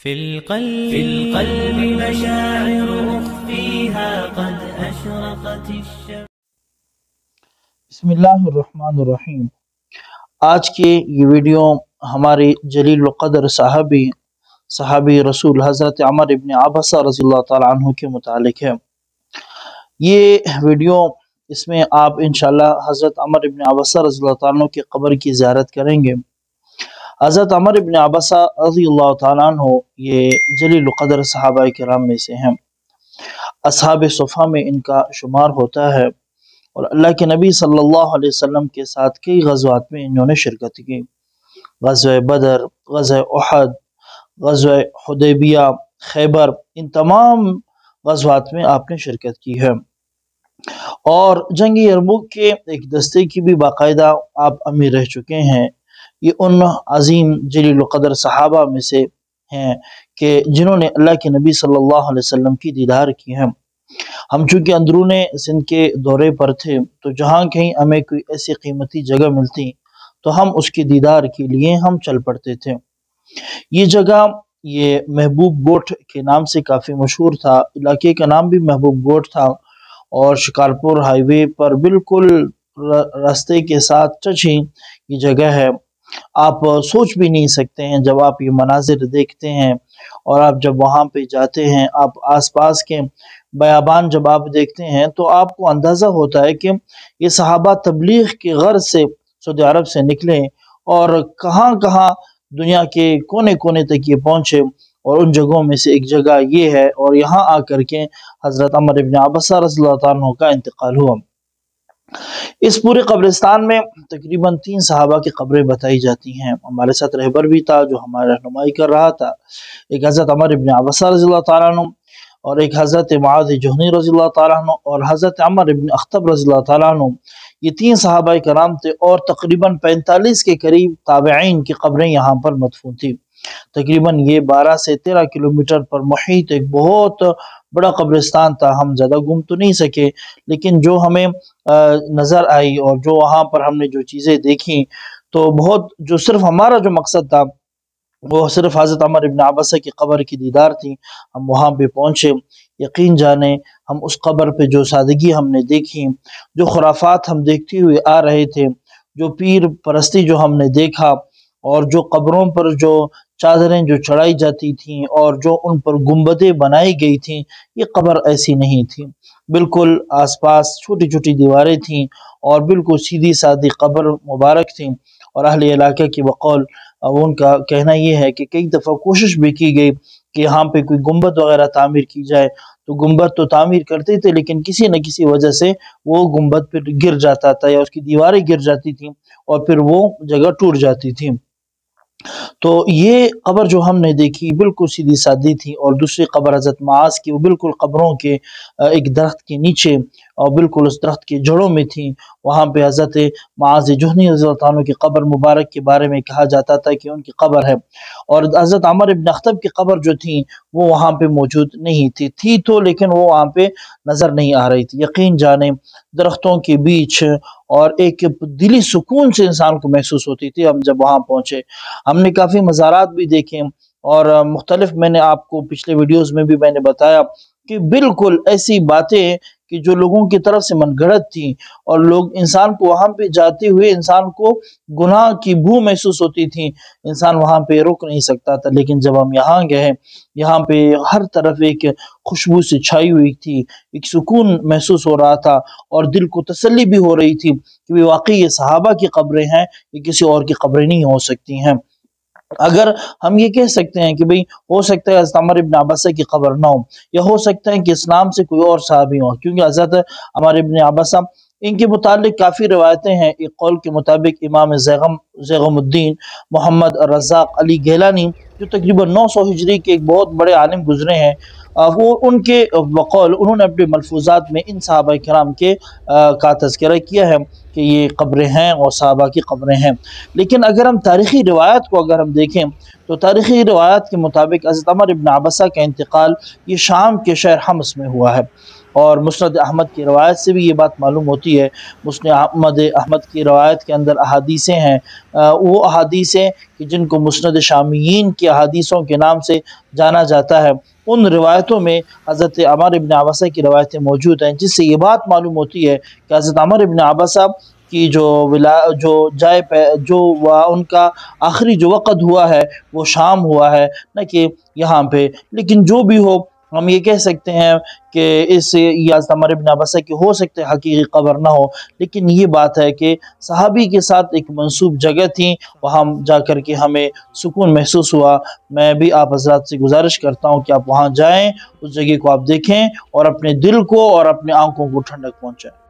في القلب مشاعر أخفيها قد أشرقت الشمس. بسم اللہ الرحمن الرحیم. آج کی یہ ویڈیو ہمارے جلیل القدر صحابی رسول حضرت عمر ابن عبسہ رضی اللہ تعالیٰ عنہ کے متعلق ہے. یہ ویڈیو اس میں آپ انشاءاللہ حضرت عمر ابن عبسہ رضی اللہ تعالیٰ عنہ کی قبر کی زیارت کریں گے. حضرت عمر ابن عبسہ رضی اللہ تعالیٰ عنہ یہ جلیل القدر صحابہ کرام میں سے ہیں. اصحاب صفہ میں ان کا شمار ہوتا ہے اور اللہ کے نبی صلی اللہ علیہ وسلم کے ساتھ کئی غزوات میں انہوں نے شرکت کی. غزوہ بدر، غزوہ احد، غزوہ حدیبیہ، خیبر، ان تمام غزوات میں آپ نے شرکت کی ہے. اور جنگ یرموک کے ایک دستے کی بھی باقاعدہ آپ امیر رہ چکے ہیں. یہ ان عظیم جلیل القدر صحابہ میں سے ہیں کہ جنہوں نے اللہ کے نبی صلی اللہ علیہ وسلم کی دیدار کی ہے. ہم چونکہ اندرون سندھ کے دورے پر تھے تو جہاں کہیں ہمیں کوئی ایسی قیمتی جگہ ملتی تو ہم اس کی دیدار کے لیے ہم چل پڑتے تھے. یہ جگہ یہ محبوب گوٹھ کے نام سے کافی مشہور تھا. علاقے کا نام بھی محبوب گوٹھ تھا اور شکارپور ہائی وے پر بالکل راستے کے ساتھ ٹچ ہی یہ جگہ ہے. آپ سوچ بھی نہیں سکتے ہیں جب آپ یہ مناظر دیکھتے ہیں اور آپ جب وہاں پہ جاتے ہیں، آپ آس پاس کے بیابان جب آپ دیکھتے ہیں تو آپ کو اندازہ ہوتا ہے کہ یہ صحابہ تبلیغ کی غرض سے سعودی عرب سے نکلے اور کہاں کہاں دنیا کے کونے کونے تک یہ پہنچے. اور ان جگہوں میں سے ایک جگہ یہ ہے اور یہاں آ کر کے حضرت عمر ابن عبسہ رضی اللہ تعالیٰ عنہ کا انتقال ہوا. اس پورے قبرستان میں تقریباً 3 صحابہ کی قبریں بتائی جاتی ہیں. ہمارے ساتھ رہبر بھی تھا جو ہماری رہنمائی کر رہا تھا. ایک حضرت عمر ابن عبسہ رضی اللہ تعالیٰ عنہ اور ایک حضرت معاذ جہنی رضی اللہ تعالیٰ عنہ اور حضرت عمر ابن اخطب رضی اللہ تعالیٰ عنہ. یہ 3 صحابہ کرام تھے اور تقریباً 45 کے قریب تابعین کی قبریں یہاں پر مدفون تھی. تقریباً یہ 12 سے 13 کلومیٹر پر محیط ایک بہت بڑا قبرستان تھا. ہم زیادہ گھوم تو نہیں سکے لیکن جو ہمیں نظر آئی اور جو وہاں پر ہم نے جو چیزیں دیکھیں تو بہت جو صرف ہمارا جو مقصد تھا وہ صرف حضرت عمر ابن عبسہ کی قبر کی دیدار تھی. ہم وہاں پہ پہنچے. یقین جانے ہم اس قبر پہ جو سادگی ہم نے دیکھی، جو خرافات ہم دیکھتے ہوئے آ رہے تھے، جو پیر پرستی جو ہم نے دیکھا اور جو قبروں پر جو چادریں جو چڑھائی جاتی تھیں اور جو ان پر گنبدیں بنائی گئی تھیں، یہ قبر ایسی نہیں تھی. بالکل آس پاس چھوٹی چھوٹی دیواریں تھیں اور بالکل سیدھی سادی قبر مبارک تھیں. اور اہل علاقہ کی بقول ان کا کہنا یہ ہے کہ کئی دفعہ کوشش بھی کی گئی کہ یہاں پہ کوئی گنبد وغیرہ تعمیر کی جائے تو گنبد تو تعمیر کرتے تھے لیکن کسی نہ کسی وجہ سے وہ گنبد پھر گر جاتا تھا یا اس کی دیواریں گر جاتی تھیں اور پھر وہ جگہ ٹوٹ جاتی تھی. تو یہ قبر جو ہم نے دیکھی بالکل سیدھی سادی تھی. اور دوسری قبر حضرت معاذ کی وہ بالکل قبروں کے ایک درخت کے نیچے اور بالکل اس درخت کے جڑوں میں تھی. وہاں پہ حضرت معاذ جہنی رضی اللہ عنہ کی قبر مبارک کے بارے میں کہا جاتا تھا کہ ان کی قبر ہے. اور حضرت عمر ابن اخطب کی قبر جو تھی وہ وہاں پہ موجود نہیں تھی تو لیکن وہ وہاں پہ نظر نہیں آ رہی تھی. یقین جانے درختوں کے بیچ اور ایک دلی سکون سے انسان کو محسوس ہوتی تھی. ہم جب وہاں پہنچے ہم نے کافی مزارات بھی دیکھے اور مختلف میں نے آپ کو پچھلے ویڈیوز میں بھی میں نے بتایا کہ بالکل ایسی باتیں کہ جو لوگوں کی طرف سے من گھڑت تھی اور لوگ انسان کو وہاں پہ جاتے ہوئے انسان کو گناہ کی بو محسوس ہوتی تھی. انسان وہاں پہ رک نہیں سکتا تھا. لیکن جب ہم یہاں گئے یہاں پہ ہر طرف ایک خوشبو سے چھائی ہوئی تھی، ایک سکون محسوس ہو رہا تھا اور دل کو تسلی بھی ہو رہی تھی کہ واقعی یہ صحابہ کی قبریں ہیں، یہ کسی اور کی قبریں نہیں ہو سکتی ہیں. اگر ہم یہ کہہ سکتے ہیں کہ بھئی ہو سکتا ہے حضرت عمر ابن عبسہ کی قبر نہ ہو یا ہو سکتا ہے کہ اسلام سے کوئی اور صحابی ہو، کیونکہ حضرت عمر ابن عبسہ ان کے متعلق کافی روایتیں ہیں. ایک قول کے مطابق امام زیغم الدین محمد رزاق علی گیلانی جو تقریباً 900 ہجری کے ایک بہت بڑے عالم گزرے ہیں، وہ ان کے بقول انہوں نے اپنے ملفوظات میں ان صحابہ کرام کے کا تذکرہ کیا ہے کہ یہ قبریں ہیں اور صحابہ کی قبریں ہیں. لیکن اگر ہم تاریخی روایت کو اگر ہم دیکھیں تو تاریخی روایت کے مطابق حضرت عمر ابن عبسہ کا انتقال یہ شام کے شہر حمص میں ہوا ہے. اور مسند احمد کی روایت سے بھی یہ بات معلوم ہوتی ہے۔ مسند احمد کی روایت کے اندر احادیثیں ہیں، وہ احادیثیں کہ جن کو مسند شامیین کی احادیثوں کے نام سے جانا جاتا ہے، ان روایتوں میں حضرت عمر بن عبسہ کی روایتیں موجود ہیں، جس سے یہ بات معلوم ہوتی ہے کہ حضرت عمر بن عبسہ کی جو ان کا آخری جو وقت ہوا ہے وہ شام ہوا ہے، نہ کہ یہاں پہ۔ لیکن جو بھی ہو، ہم یہ کہہ سکتے ہیں کہ یہ حضرت عمر بن عبسہ کی ہو سکتے حقیقی قبر نہ ہو، لیکن یہ بات ہے کہ صحابی کے ساتھ ایک منسوب جگہ تھی، وہاں جا کر کے ہمیں سکون محسوس ہوا۔ میں بھی آپ حضرات سے گزارش کرتا ہوں کہ آپ وہاں جائیں، اس جگہ کو آپ دیکھیں اور اپنے دل کو اور اپنے آنکھوں کو ٹھنڈک پہنچائیں۔